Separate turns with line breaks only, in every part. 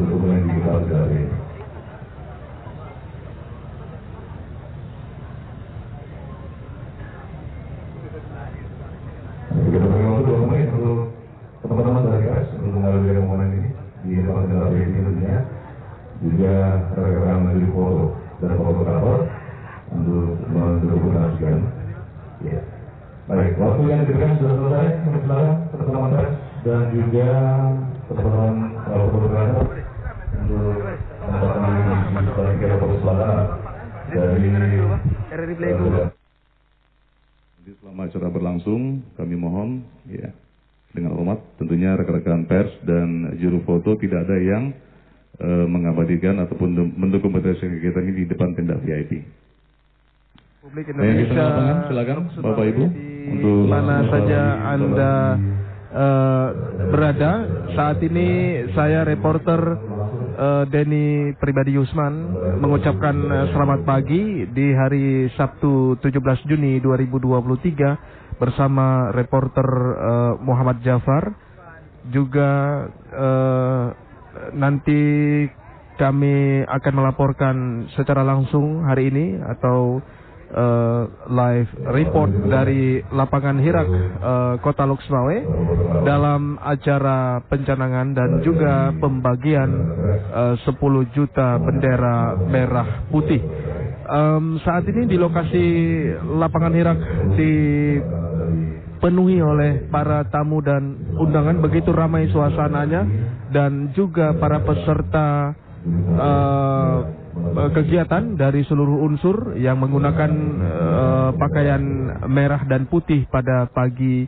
berhubungan digital sekali. Kita beri waktu 2 menit untuk teman-teman dari pers untuk mengalami momen ini di tempat generasi ini tentunya. Juga rekan-rekan dari foto dan fotografer untuk mendokumentasikan. Ya. Baik, waktu yang diberikan sudah selesai. Silakan teman-teman pers dan juga teman-teman fotografer untuk mendapatkan di kira selatan dari Jadi selama acara berlangsung, kami mohon ya dengan hormat tentunya rekan-rekan pers dan juru foto tidak ada yang mengabadikan ataupun mendokumentasikan kegiatan ini di depan tenda VIP.
Publik Indonesia,
silakan Bapak Ibu untuk
mana saja Anda berada. Saat ini saya reporter Denny Pribadi Yusman mengucapkan selamat pagi di hari Sabtu 17 Juni 2023 bersama reporter Muhammad Jafar. Juga nanti kami akan melaporkan secara langsung hari ini atau live report dari lapangan Hirak Kota Loksmawe dalam acara pencanangan dan juga pembagian 10 juta bendera merah putih. Saat ini di lokasi lapangan Hirak dipenuhi oleh para tamu dan undangan, begitu ramai suasananya, dan juga para peserta kegiatan dari seluruh unsur yang menggunakan pakaian merah dan putih pada pagi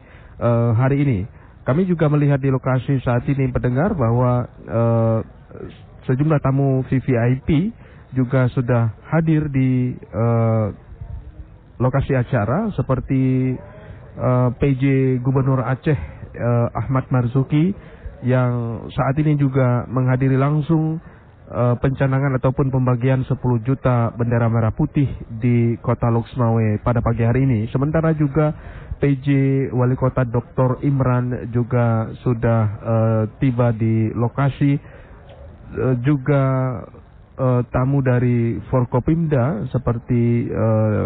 hari ini. Kami juga melihat di lokasi saat ini pendengar bahwa sejumlah tamu VVIP juga sudah hadir di lokasi acara seperti PJ Gubernur Aceh Ahmad Marzuki yang saat ini juga menghadiri langsung pencanangan ataupun pembagian 10 juta bendera merah putih di Kota Loksmawe pada pagi hari ini. Sementara juga PJ Wali Kota Dr. Imran juga sudah tiba di lokasi. Juga tamu dari Forkopimda seperti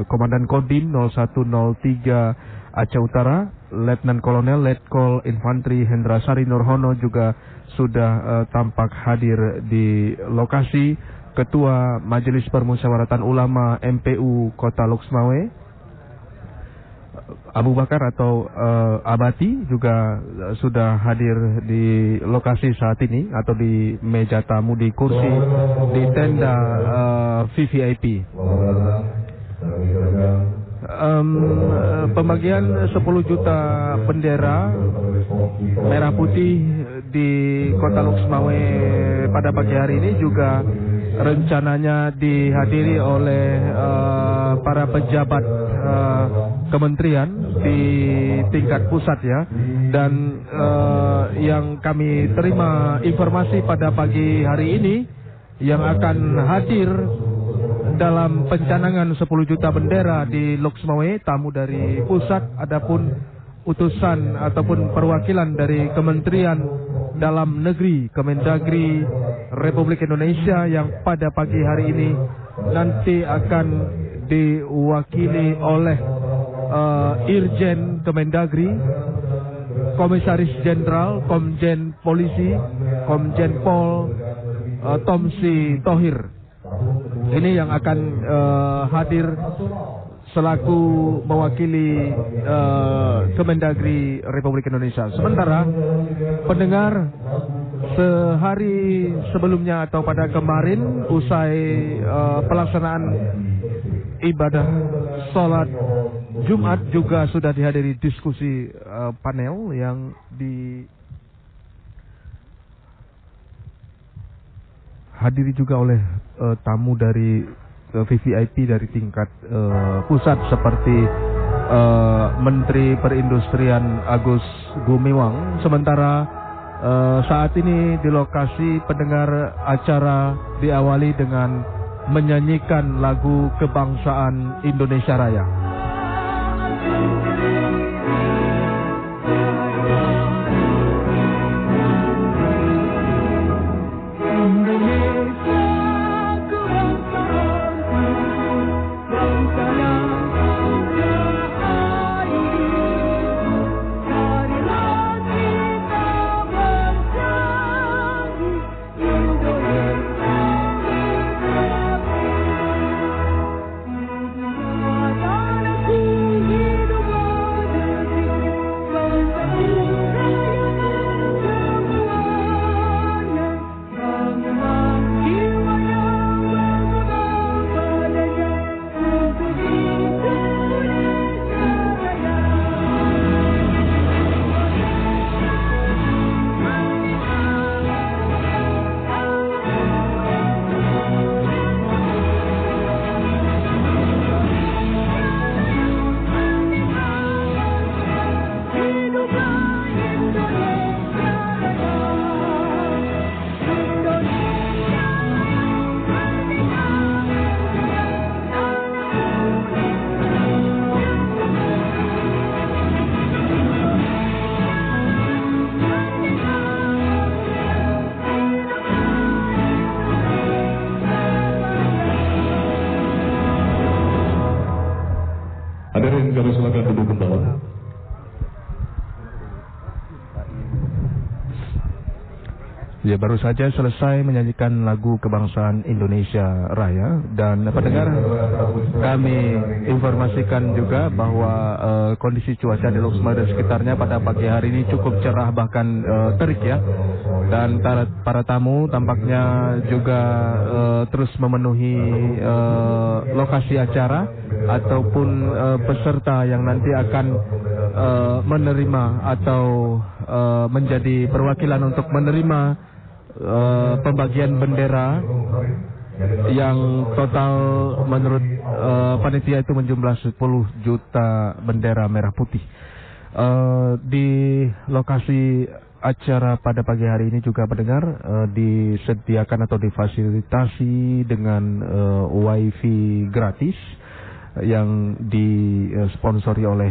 Komandan Kodim 0103 Aceh Utara, Letnan Kolonel Letkol Infantri Hendra Sari Nurhono juga sudah tampak hadir di lokasi. Ketua Majelis Permusyawaratan Ulama MPU Kota Loksmawe Abu Bakar atau Abati juga sudah hadir di lokasi saat ini atau di meja tamu di kursi di tenda VVIP. Pembagian 10 juta bendera merah putih di Kota Loksmawe pada pagi hari ini juga rencananya dihadiri oleh para pejabat kementerian di tingkat pusat ya. Dan yang kami terima informasi pada pagi hari ini yang akan hadir dalam pencanangan 10 juta bendera di Loksmawe, tamu dari pusat, adapun utusan ataupun perwakilan dari Kementerian Dalam Negeri, Kemendagri Republik Indonesia yang pada pagi hari ini nanti akan diwakili oleh Irjen Kemendagri, Komisaris Jenderal Komjen Polisi, Komjen Pol Tomsi Tohir. Ini yang akan hadir selaku mewakili Kemendagri Republik Indonesia. Sementara pendengar, sehari sebelumnya atau pada kemarin usai pelaksanaan ibadah sholat Jumat juga sudah dihadiri diskusi panel yang dihadiri juga oleh tamu dari VVIP dari tingkat pusat seperti Menteri Perindustrian Agus Gumiwang. Sementara saat ini di lokasi pendengar acara diawali dengan menyanyikan lagu kebangsaan Indonesia Raya. Ya, baru saja selesai menyanyikan lagu kebangsaan Indonesia Raya. Dan pendengar, kami informasikan juga bahwa kondisi cuaca di Loksmawe dan sekitarnya pada pagi hari ini cukup cerah, bahkan terik ya. Dan para tamu tampaknya juga terus memenuhi lokasi acara ataupun peserta yang nanti akan menerima atau menjadi perwakilan untuk menerima pembagian bendera yang total menurut panitia itu menjumlah 10 juta bendera merah putih. Di lokasi acara pada pagi hari ini juga pendengar disediakan atau difasilitasi dengan wifi gratis yang disponsori oleh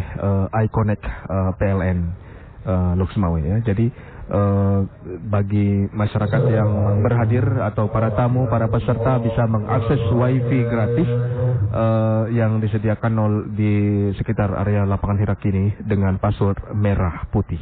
Iconek PLN Loksmawe ya. Jadi bagi masyarakat yang berhadir atau para tamu, para peserta bisa mengakses wifi gratis yang disediakan di sekitar area lapangan Hirak ini dengan password merah putih.